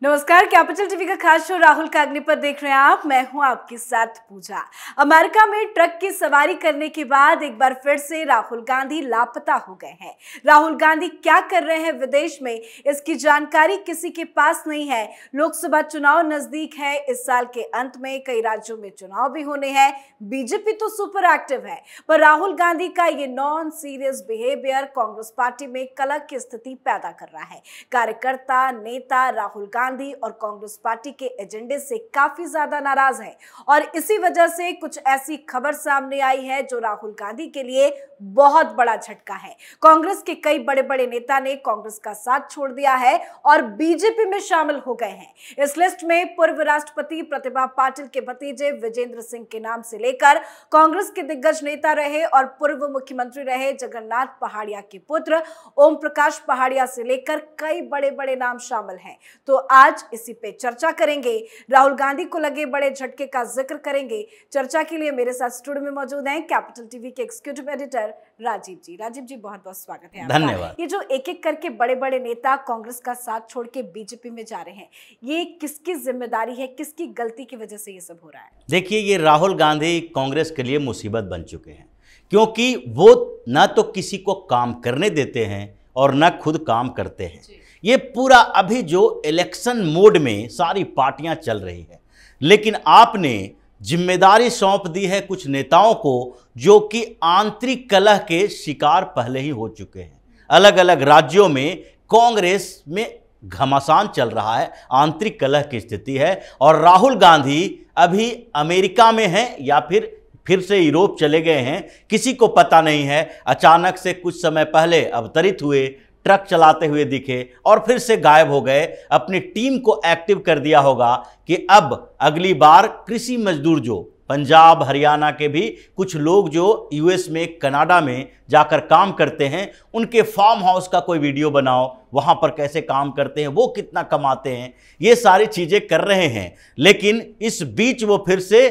नमस्कार, capital TV का खास शो राहुल का अग्निपथ देख रहे हैं आप। मैं हूं आपके साथ पूजा। अमेरिका में ट्रक की सवारी करने के बाद एक बार फिर से राहुल गांधी लापता हो गए हैं। राहुल गांधी क्या कर रहे हैं विदेश में, इसकी जानकारी किसी के पास नहीं है। लोकसभा चुनाव नजदीक है, इस साल के अंत में कई राज्यों में चुनाव भी होने हैं। बीजेपी तो सुपर एक्टिव है, पर राहुल गांधी का ये non serious behaviour Congress party में कलह की स्थिति पैदा कर रहा है। कार्यकर्ता नेता राहुल गांधी और कांग्रेस पार्टी के एजेंडे से काफी ज्यादा नाराज हैं और इसी वजह से कुछ ऐसी खबर सामने आई है जो राहुल गांधी के लिए बहुत बड़ा झटका है। कांग्रेस के कई बड़े बड़े नेता ने कांग्रेस का साथ छोड़ दिया है और बीजेपी में शामिल हो गए हैं। इस लिस्ट में पूर्व राष्ट्रपति प्रतिभा पाटिल के भतीजे विजेंद्र सिंह के नाम से लेकर कांग्रेस के दिग्गज नेता रहे और पूर्व मुख्यमंत्री रहे जगन्नाथ पहाड़िया के पुत्र ओम प्रकाश पहाड़िया से लेकर कई बड़े बड़े नाम शामिल हैं। तो आज इसी पे चर्चा करेंगे। राहुल गांधी को लगे बड़े झटके का जिक्र करेंगे। चर्चा के लिए मेरे साथ स्टूडियो में मौजूद हैं कैपिटल टीवी के एग्जीक्यूटिव एडिटर राजीव जी। राजीव जी, बहुत बहुत स्वागत है आपका। धन्यवाद। ये जो एक एक करके बड़े बड़े नेता कांग्रेस का साथ छोड़ के बीजेपी में जा रहे हैं, ये किसकी जिम्मेदारी है, किसकी गलती की वजह से ये सब हो रहा है? देखिए, ये राहुल गांधी कांग्रेस के लिए मुसीबत बन चुके हैं, क्योंकि वो ना तो किसी को काम करने देते हैं और ना खुद काम करते हैं। ये पूरा अभी जो इलेक्शन मोड में सारी पार्टियां चल रही है, लेकिन आपने जिम्मेदारी सौंप दी है कुछ नेताओं को जो कि आंतरिक कलह के शिकार पहले ही हो चुके हैं। अलग अलग राज्यों में कांग्रेस में घमासान चल रहा है, आंतरिक कलह की स्थिति है और राहुल गांधी अभी अमेरिका में हैं या फिर से यूरोप चले गए हैं, किसी को पता नहीं है। अचानक से कुछ समय पहले अवतरित हुए, ट्रक चलाते हुए दिखे और फिर से गायब हो गए। अपनी टीम को एक्टिव कर दिया होगा कि अब अगली बार कृषि मजदूर जो पंजाब हरियाणा के भी कुछ लोग जो यूएस में कनाडा में जाकर काम करते हैं, उनके फार्म हाउस का कोई वीडियो बनाओ, वहाँ पर कैसे काम करते हैं, वो कितना कमाते हैं, ये सारी चीज़ें कर रहे हैं। लेकिन इस बीच वो फिर से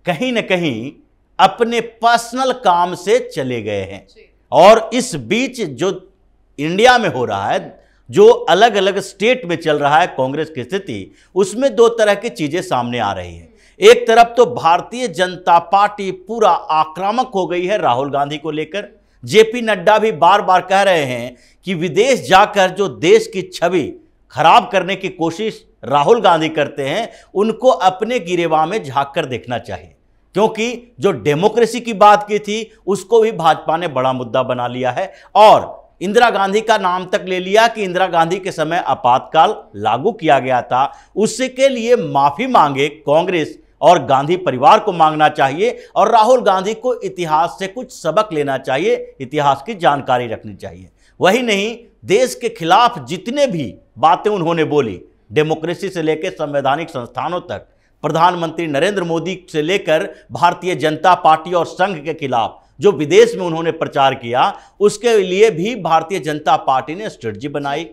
कहीं न कहीं अपने पर्सनल काम से चले गए हैं। और इस बीच जो इंडिया में हो रहा है, जो अलग अलग स्टेट में चल रहा है कांग्रेस की स्थिति, उसमें दो तरह की चीजें सामने आ रही हैं। एक तरफ तो भारतीय जनता पार्टी पूरा आक्रामक हो गई है राहुल गांधी को लेकर। जेपी नड्डा भी बार बार कह रहे हैं कि विदेश जाकर जो देश की छवि खराब करने की कोशिश राहुल गांधी करते हैं, उनको अपने गिरेबान में झांक कर देखना चाहिए, क्योंकि जो डेमोक्रेसी की बात की थी उसको भी भाजपा ने बड़ा मुद्दा बना लिया है और इंदिरा गांधी का नाम तक ले लिया कि इंदिरा गांधी के समय आपातकाल लागू किया गया था, उससे के लिए माफी मांगे कांग्रेस और गांधी परिवार को मांगना चाहिए और राहुल गांधी को इतिहास से कुछ सबक लेना चाहिए, इतिहास की जानकारी रखनी चाहिए। वही नहीं, देश के खिलाफ जितने भी बातें उन्होंने बोली, डेमोक्रेसी से लेकर संवैधानिक संस्थानों तक, प्रधानमंत्री नरेंद्र मोदी से लेकर भारतीय जनता पार्टी और संघ के खिलाफ जो विदेश में उन्होंने प्रचार किया, उसके लिए भी भारतीय जनता पार्टी ने स्ट्रेटजी बनाई।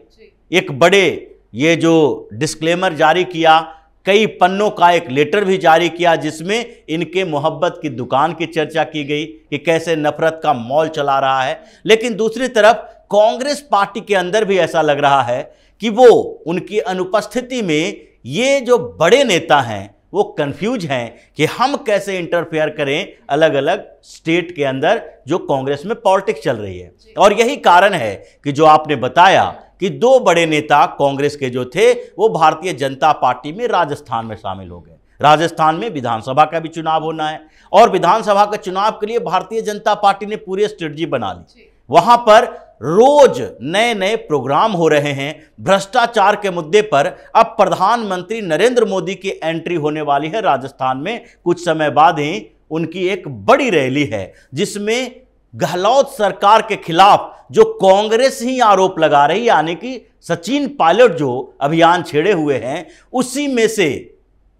एक बड़े ये जो डिस्क्लेमर जारी किया, कई पन्नों का एक लेटर भी जारी किया जिसमें इनके मोहब्बत की दुकान की चर्चा की गई कि कैसे नफरत का मॉल चला रहा है। लेकिन दूसरी तरफ कांग्रेस पार्टी के अंदर भी ऐसा लग रहा है कि वो उनकी अनुपस्थिति में ये जो बड़े नेता हैं वो कंफ्यूज हैं कि हम कैसे इंटरफेयर करें अलग अलग स्टेट के अंदर जो कांग्रेस में पॉलिटिक्स चल रही है। और यही कारण है कि जो आपने बताया कि दो बड़े नेता कांग्रेस के जो थे वो भारतीय जनता पार्टी में राजस्थान में शामिल हो गए। राजस्थान में विधानसभा का भी चुनाव होना है और विधानसभा के चुनाव के लिए भारतीय जनता पार्टी ने पूरी स्ट्रेटजी बना ली। वहां पर रोज नए नए प्रोग्राम हो रहे हैं। भ्रष्टाचार के मुद्दे पर अब प्रधानमंत्री नरेंद्र मोदी की एंट्री होने वाली है राजस्थान में। कुछ समय बाद ही उनकी एक बड़ी रैली है जिसमें गहलोत सरकार के खिलाफ जो कांग्रेस ही आरोप लगा रही, यानी कि सचिन पायलट जो अभियान छेड़े हुए हैं, उसी में से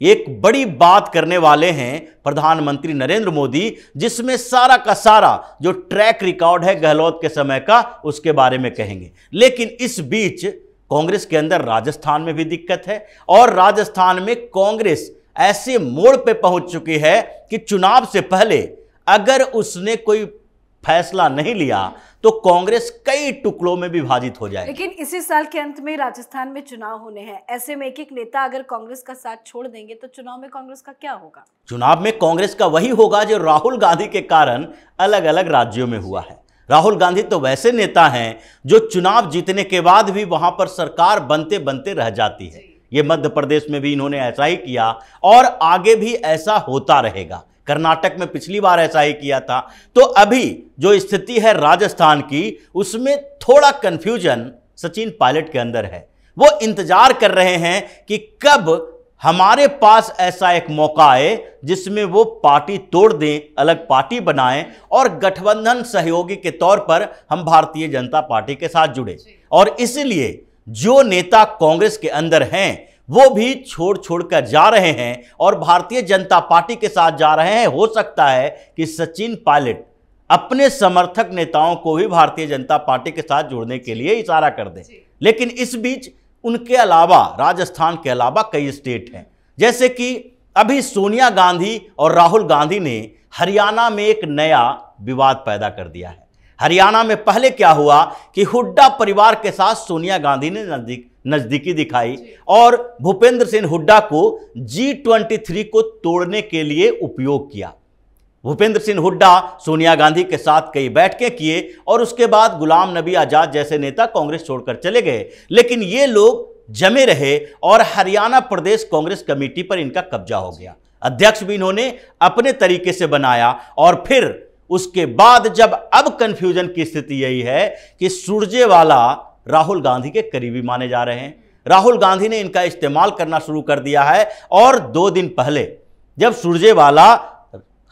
एक बड़ी बात करने वाले हैं प्रधानमंत्री नरेंद्र मोदी, जिसमें सारा का सारा जो ट्रैक रिकॉर्ड है गहलोत के समय का उसके बारे में कहेंगे। लेकिन इस बीच कांग्रेस के अंदर राजस्थान में भी दिक्कत है और राजस्थान में कांग्रेस ऐसे मोड़ पे पहुंच चुकी है कि चुनाव से पहले अगर उसने कोई फैसला नहीं लिया तो कांग्रेस कई टुकड़ों में विभाजित हो जाएगी। लेकिन इसी साल के अंत में राजस्थान में चुनाव होने हैं। ऐसे में एक नेता अगर कांग्रेस का साथ छोड़ देंगे तो चुनाव में कांग्रेस का क्या होगा? चुनाव में कांग्रेस का वही होगा जो राहुल गांधी के कारण अलग अलग राज्यों में हुआ है। राहुल गांधी तो वैसे नेता हैं जो चुनाव जीतने के बाद भी वहां पर सरकार बनते बनते रह जाती है। ये मध्य प्रदेश में भी इन्होंने ऐसा ही किया और आगे भी ऐसा होता रहेगा। कर्नाटक में पिछली बार ऐसा ही किया था। तो अभी जो स्थिति है राजस्थान की, उसमें थोड़ा कंफ्यूजन सचिन पायलट के अंदर है। वो इंतजार कर रहे हैं कि कब हमारे पास ऐसा एक मौका आए जिसमें वो पार्टी तोड़ दें, अलग पार्टी बनाएं और गठबंधन सहयोगी के तौर पर हम भारतीय जनता पार्टी के साथ जुड़े। और इसलिए जो नेता कांग्रेस के अंदर हैं वो भी छोड़ कर जा रहे हैं और भारतीय जनता पार्टी के साथ जा रहे हैं। हो सकता है कि सचिन पायलट अपने समर्थक नेताओं को भी भारतीय जनता पार्टी के साथ जुड़ने के लिए इशारा कर दें। लेकिन इस बीच उनके अलावा, राजस्थान के अलावा कई स्टेट हैं, जैसे कि अभी सोनिया गांधी और राहुल गांधी ने हरियाणा में एक नया विवाद पैदा कर दिया है। हरियाणा में पहले क्या हुआ कि हुड्डा परिवार के साथ सोनिया गांधी ने नजदीकी दिखाई और भूपेंद्र सिंह हुड्डा को G23 को तोड़ने के लिए उपयोग किया। भूपेंद्र सिंह हुड्डा सोनिया गांधी के साथ कई बैठकें किए और उसके बाद गुलाम नबी आजाद जैसे नेता कांग्रेस छोड़कर चले गए। लेकिन ये लोग जमे रहे और हरियाणा प्रदेश कांग्रेस कमेटी पर इनका कब्जा हो गया। अध्यक्ष भी इन्होंने अपने तरीके से बनाया और फिर उसके बाद जब अब कंफ्यूजन की स्थिति यही है कि सुरजेवाला राहुल गांधी के करीबी माने जा रहे हैं। राहुल गांधी ने इनका इस्तेमाल करना शुरू कर दिया है और 2 दिन पहले जब सुरजेवाला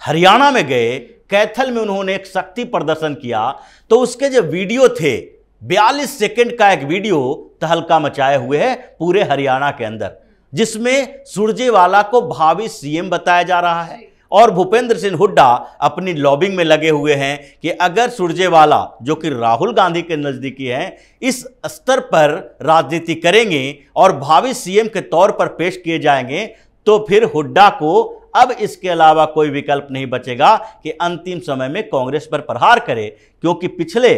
हरियाणा में गए, कैथल में उन्होंने एक शक्ति प्रदर्शन किया, तो उसके जो वीडियो थे 42 सेकंड का एक वीडियो तहलका मचाए हुए है पूरे हरियाणा के अंदर, जिसमें सुरजेवाला को भावी सीएम बताया जा रहा है और भूपेंद्र सिंह हुड्डा अपनी लॉबिंग में लगे हुए हैं कि अगर सुरजेवाला, जो कि राहुल गांधी के नजदीकी हैं, इस स्तर पर राजनीति करेंगे और भावी सीएम के तौर पर पेश किए जाएंगे तो फिर हुड्डा को अब इसके अलावा कोई विकल्प नहीं बचेगा कि अंतिम समय में कांग्रेस पर प्रहार करे। क्योंकि पिछले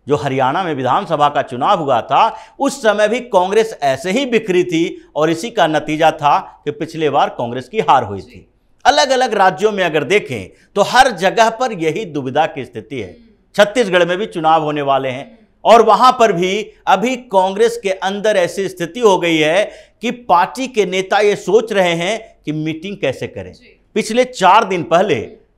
जो हरियाणा में विधानसभा का चुनाव हुआ था उस समय भी कांग्रेस ऐसे ही बिखरी थी और इसी का नतीजा था कि पिछले बार कांग्रेस की हार हुई थी। अलग अलग राज्यों में अगर देखें तो हर जगह पर यही दुविधा की स्थिति है। छत्तीसगढ़ में भी चुनाव होने वाले हैं और वहां पर भी अभी कांग्रेस के अंदर ऐसी स्थिति हो गई है कि पार्टी के नेता ये सोच रहे हैं कि मीटिंग कैसे करें। पिछले 4 दिन पहले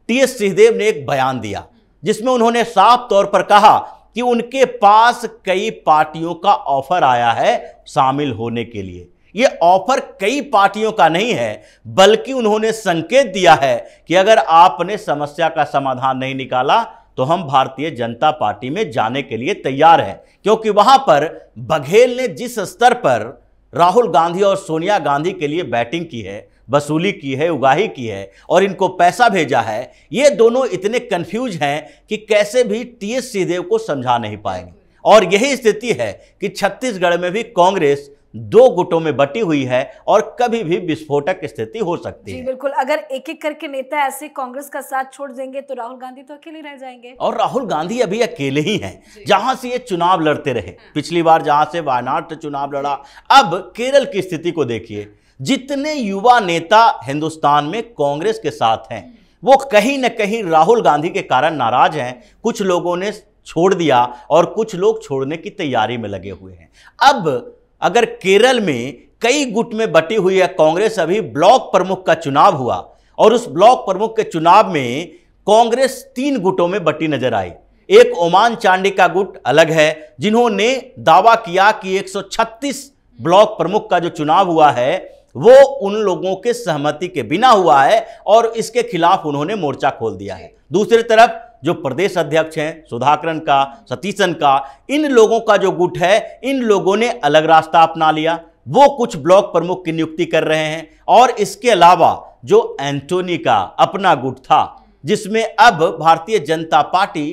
टीएस सिंहदेव ने एक बयान दिया जिसमें उन्होंने साफ तौर पर कहा कि उनके पास कई पार्टियों का ऑफर आया है शामिल होने के लिए। ये ऑफर कई पार्टियों का नहीं है, बल्कि उन्होंने संकेत दिया है कि अगर आपने समस्या का समाधान नहीं निकाला तो हम भारतीय जनता पार्टी में जाने के लिए तैयार हैं। क्योंकि वहां पर बघेल ने जिस स्तर पर राहुल गांधी और सोनिया गांधी के लिए बैटिंग की है, वसूली की है, उगाही की है और इनको पैसा भेजा है, ये दोनों इतने कंफ्यूज हैं कि कैसे भी टीएस सिंहदेव को समझा नहीं पाएंगे। और यही स्थिति है कि छत्तीसगढ़ में भी कांग्रेस 2 गुटों में बटी हुई है और कभी भी विस्फोटक स्थिति हो सकती है। बिल्कुल, अगर एक एक करके नेता ऐसे कांग्रेस का साथ छोड़ देंगे तो राहुल गांधी तो अकेले रह जाएंगे। और राहुल गांधी अभी अकेले ही हैं जहां से ये चुनाव लड़ते रहे। पिछली बार जहां से वायनाड चुनाव लड़ा, अब केरल की स्थिति को देखिए। जितने युवा नेता हिंदुस्तान में कांग्रेस के साथ हैं वो कहीं ना कहीं राहुल गांधी के कारण नाराज हैं। कुछ लोगों ने छोड़ दिया और कुछ लोग छोड़ने की तैयारी में लगे हुए हैं। अब अगर केरल में कई गुट में बटी हुई है कांग्रेस, अभी ब्लॉक प्रमुख का चुनाव हुआ और उस ब्लॉक प्रमुख के चुनाव में कांग्रेस 3 गुटों में बटी नजर आई। एक ओमान चांडी का गुट अलग है जिन्होंने दावा किया कि 136 ब्लॉक प्रमुख का जो चुनाव हुआ है वो उन लोगों के सहमति के बिना हुआ है और इसके खिलाफ उन्होंने मोर्चा खोल दिया है। दूसरी तरफ जो प्रदेश अध्यक्ष हैं सुधाकरन का, सतीशन का, इन लोगों का जो गुट है, इन लोगों ने अलग रास्ता अपना लिया। वो कुछ ब्लॉक प्रमुख की नियुक्ति कर रहे हैं और इसके अलावा जो एंटोनी का अपना गुट था जिसमें अब भारतीय जनता पार्टी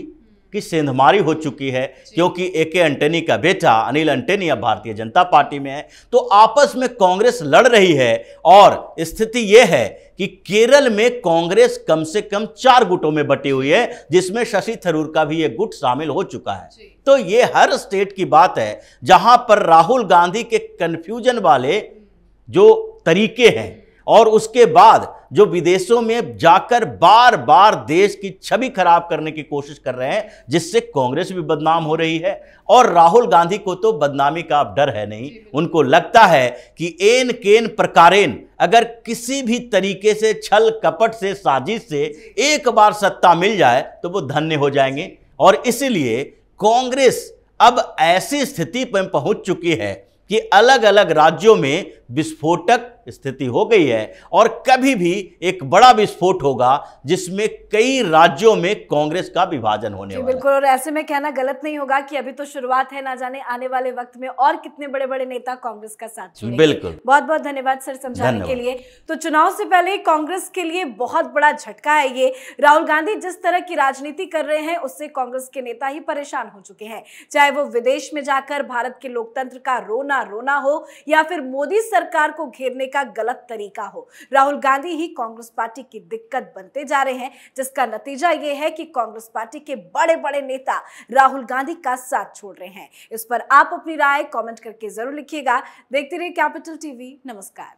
की सेंधमारी हो चुकी है, क्योंकि ए.के. एंटनी का बेटा अनिल एंटनी अब भारतीय जनता पार्टी में है। तो आपस में कांग्रेस लड़ रही है और स्थिति यह है कि केरल में कांग्रेस कम से कम 4 गुटों में बटी हुई है, जिसमें शशि थरूर का भी एक गुट शामिल हो चुका है। तो ये हर स्टेट की बात है जहां पर राहुल गांधी के कंफ्यूजन वाले जो तरीके हैं और उसके बाद जो विदेशों में जाकर बार बार देश की छवि खराब करने की कोशिश कर रहे हैं, जिससे कांग्रेस भी बदनाम हो रही है। और राहुल गांधी को तो बदनामी का अब डर है नहीं, उनको लगता है कि एन केन प्रकारेन अगर किसी भी तरीके से छल कपट से साजिश से एक बार सत्ता मिल जाए तो वो धन्य हो जाएंगे। और इसलिए कांग्रेस अब ऐसी स्थिति पर पहुंच चुकी है कि अलग अलग राज्यों में विस्फोटक स्थिति हो गई है और कभी भी एक बड़ा विस्फोट होगा जिसमें कई राज्यों में कांग्रेस का विभाजन होने वाला है। बिल्कुल, और ऐसे में कहना गलत नहीं होगा कि अभी तो शुरुआत है, ना जाने आने वाले वक्त में और कितने बड़े बड़े नेता कांग्रेस का साथ छोड़ेंगे। बिल्कुल, बहुत बहुत धन्यवाद सर समझाने के लिए। तो चुनाव से पहले कांग्रेस के लिए बहुत बड़ा झटका है ये। राहुल गांधी जिस तरह की राजनीति कर रहे हैं उससे कांग्रेस के नेता ही परेशान हो चुके हैं, चाहे वो विदेश में जाकर भारत के लोकतंत्र का रोना हो या फिर मोदी सरकार को घेरने का गलत तरीका हो। राहुल गांधी ही कांग्रेस पार्टी की दिक्कत बनते जा रहे हैं, जिसका नतीजा यह है कि कांग्रेस पार्टी के बड़े बड़े नेता राहुल गांधी का साथ छोड़ रहे हैं। इस पर आप अपनी राय कमेंट करके जरूर लिखिएगा। देखते रहिए कैपिटल टीवी। नमस्कार।